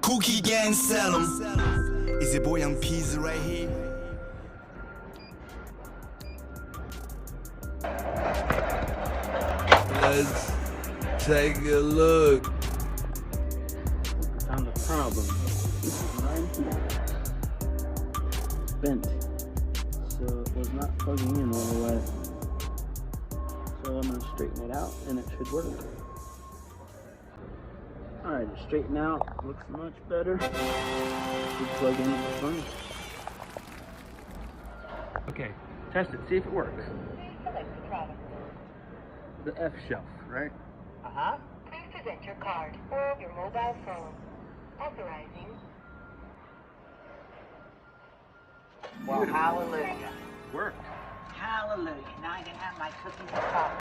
cookie gang sell 'em. Is it boy Young Peas right here? Let's take a look. Found the problem. This is right here. It's bent. So it was not plugging in all the way. So I'm going to straighten it out and it should work. Alright, it's straightened out. Looks much better. Should plug in at the front. Okay, test it, see if it works. The F shelf, right? Uh-huh. Please present your card or your mobile phone. Authorizing. Well, hallelujah. Worked. Hallelujah. Now I can have my cookies and coffee.